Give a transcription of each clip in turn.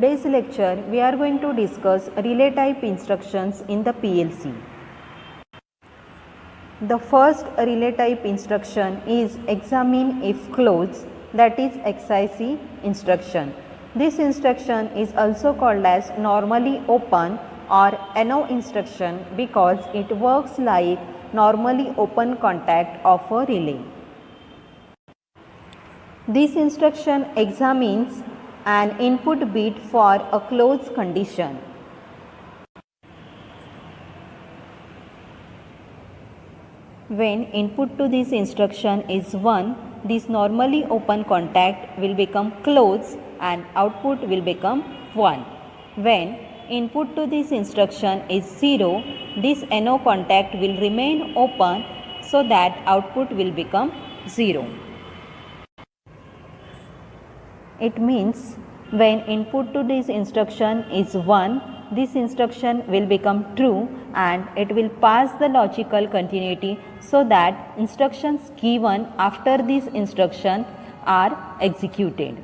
Today's lecture we are going to discuss relay type instructions in the PLC. The first relay type instruction is examine if close, that is XIC instruction. This instruction is also called as normally open or NO instruction because it works like normally open contact of a relay. This instruction examines an input bit for a closed condition. When input to this instruction is 1, this normally open contact will become closed and output will become 1. When input to this instruction is 0, this NO contact will remain open so that output will become 0. It means when input to this instruction is 1, this instruction will become true and it will pass the logical continuity so that instructions given after this instruction are executed.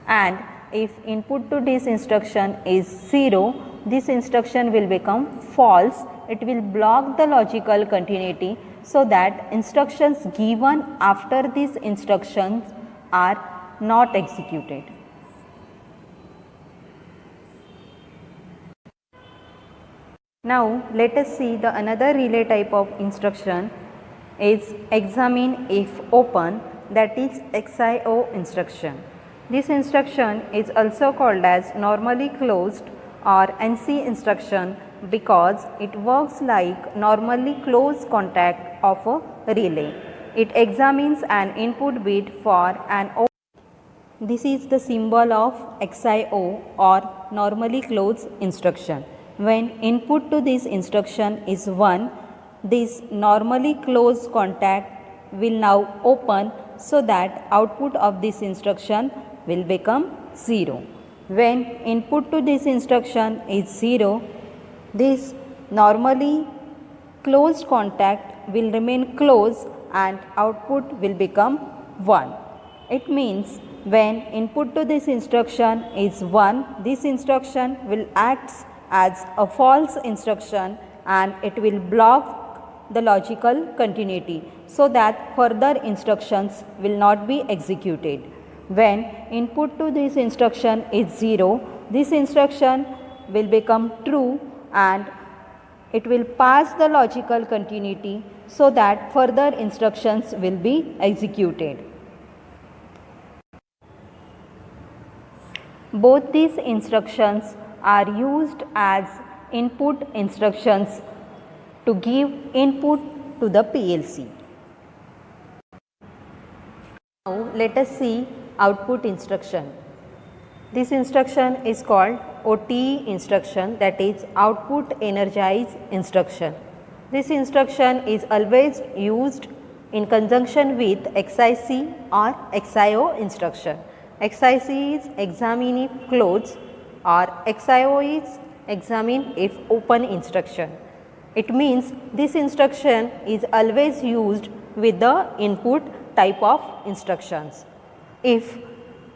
And if input to this instruction is 0, this instruction will become false. It will block the logical continuity so that instructions given after these instructions are not executed. Now let us see the another relay type of instruction is examine if open, that is XIO instruction. This instruction is also called as normally closed or NC instruction because it works like normally closed contact of a relay. It examines an input bit for an open. This is the symbol of XIO or normally closed instruction. When input to this instruction is 1, this normally closed contact will now open so that output of this instruction will become 0. When input to this instruction is 0, this normally closed contact will remain closed and output will become 1. It means when input to this instruction is 1, this instruction will act as a false instruction and it will block the logical continuity so that further instructions will not be executed. When input to this instruction is 0, this instruction will become true and it will pass the logical continuity so that further instructions will be executed. Both these instructions are used as input instructions to give input to the PLC. Now let us see output instruction. This instruction is called OTE instruction, that is output energize instruction. This instruction is always used in conjunction with XIC or XIO instruction. XIC is examine if closed or XIO is examine if open instruction. It means this instruction is always used with the input type of instructions. If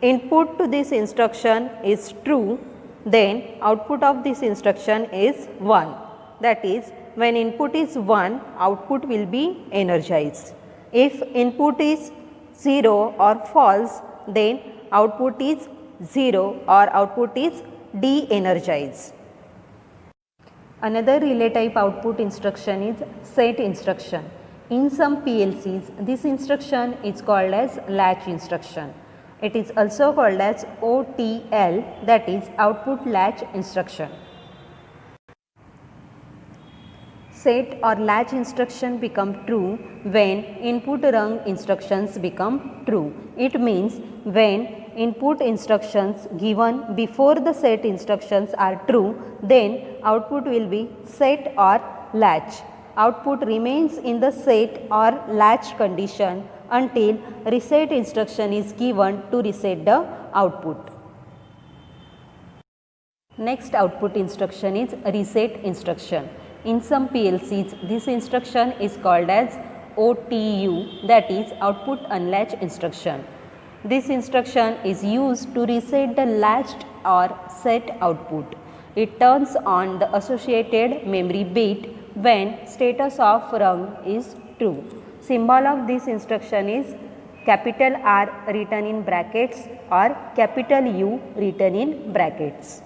input to this instruction is true, then output of this instruction is 1. That is, when input is 1, output will be energized. If input is 0 or false, then output is 0 or output is de-energized. Another relay type output instruction is set instruction. In some PLCs, this instruction is called as latch instruction. It is also called as OTL, that is output latch instruction. Set or latch instruction become true when input rung instructions become true. It means when input instructions given before the set instructions are true, then output will be set or latch. Output remains in the set or latch condition until reset instruction is given to reset the output. Next output instruction is reset instruction. In some PLCs, this instruction is called as OTU, that is output unlatch instruction. This instruction is used to reset the latched or set output. It turns on the associated memory bit when status of rung is true. Symbol of this instruction is capital R written in brackets or capital U written in brackets.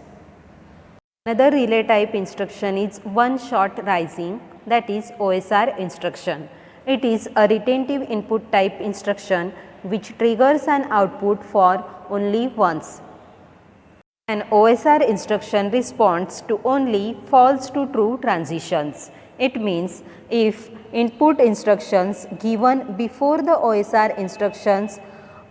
Another relay type instruction is one shot rising, that is OSR instruction. It is a retentive input type instruction which triggers an output for only once. An OSR instruction responds to only false to true transitions. It means if input instructions given before the OSR instructions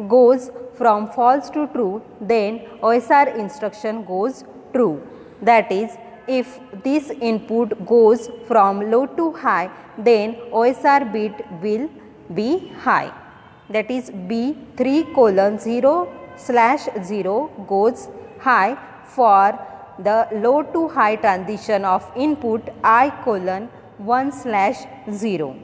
goes from false to true, then OSR instruction goes true. That is, if this input goes from low to high, then OSR bit will be high. That is, B3:0/0 goes high for the low to high transition of input I:1/0.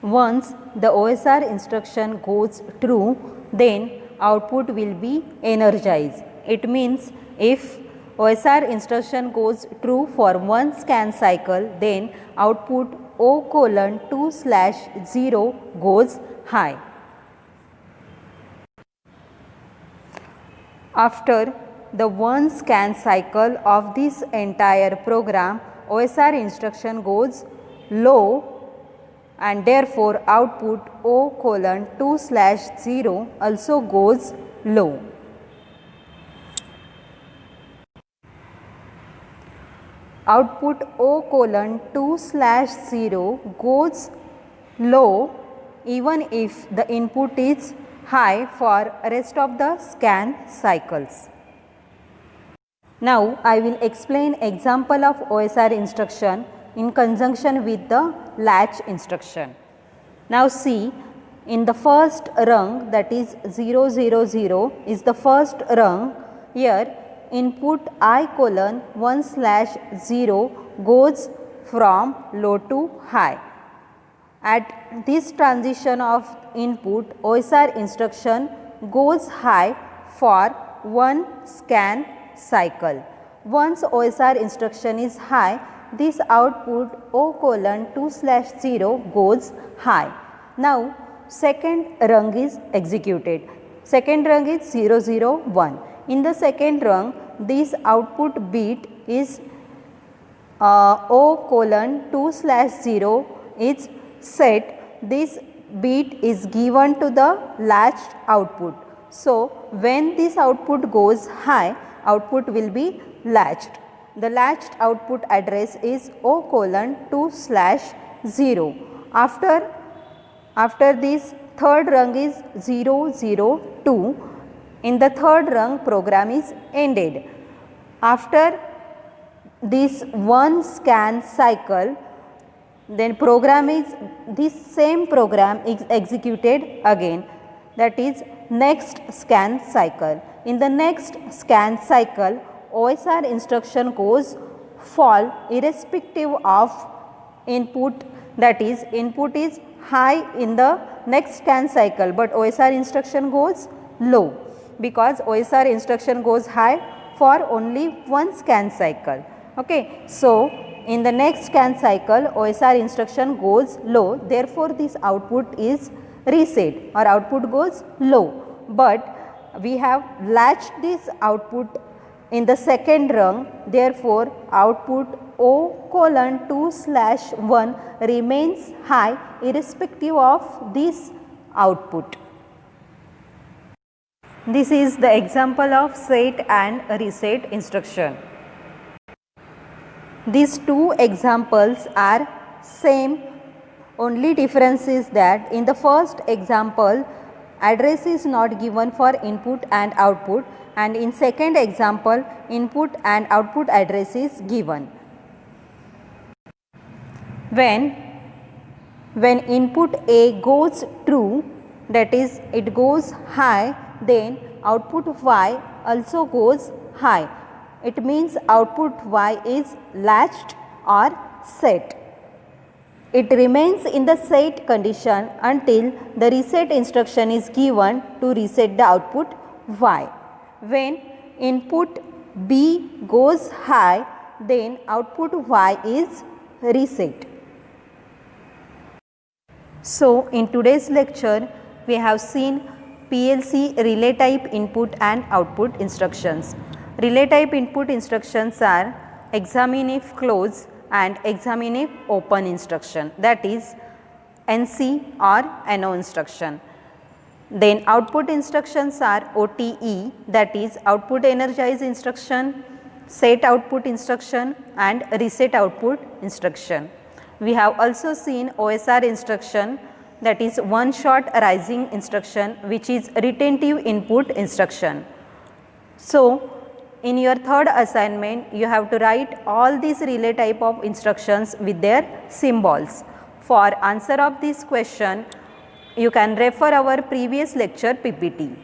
Once the OSR instruction goes true, then output will be energized. It means if OSR instruction goes true for one scan cycle, then output O:2/0 goes high. After the one scan cycle of this entire program, OSR instruction goes low and therefore output O:2/0 also goes low. Output O:2/0 goes low even if the input is high for rest of the scan cycles. Now I will explain example of OSR instruction in conjunction with the latch instruction. Now see, in the first rung, that is 000 is the first rung. Here input I:1/0 goes from low to high. At this transition of input, OSR instruction goes high for one scan cycle. Once OSR instruction is high, this output O:2/0 goes high. Now second rung is executed. Second rung is 001. In the second rung, this output bit is O:2/0 is set. This bit is given to the latched output. So when this output goes high, output will be latched. The latched output address is O:2/0. After this third rung is 002. In the third rung, program is ended. After this one scan cycle, then this same program is executed again, that is next scan cycle. In the next scan cycle, OSR instruction goes fall irrespective of input, that is input is high in the next scan cycle, but OSR instruction goes low because OSR instruction goes high for only one scan cycle. Okay. So in the next scan cycle, OSR instruction goes low, therefore this output is reset or output goes low, but we have latched this output in the second rung, therefore output O:2/1 remains high irrespective of this output. This is the example of set and reset instruction. These two examples are same, only difference is that in the first example address is not given for input and output, and in second example input and output address is given. When input A goes true, that is it goes high, then output Y also goes high. It means output Y is latched or set. It remains in the set condition until the reset instruction is given to reset the output Y. when input B goes high, then output Y is reset. So, in today's lecture, we have seen PLC relay type input and output instructions. Relay type input instructions are examine if close and examine if open instruction, that is NC or NO instruction. Then output instructions are OTE, that is output energize instruction, set output instruction and reset output instruction. We have also seen OSR instruction, that is one shot rising instruction, which is retentive input instruction. So, in your third assignment, you have to write all these relay type of instructions with their symbols. For answer of this question, you can refer our previous lecture PPT.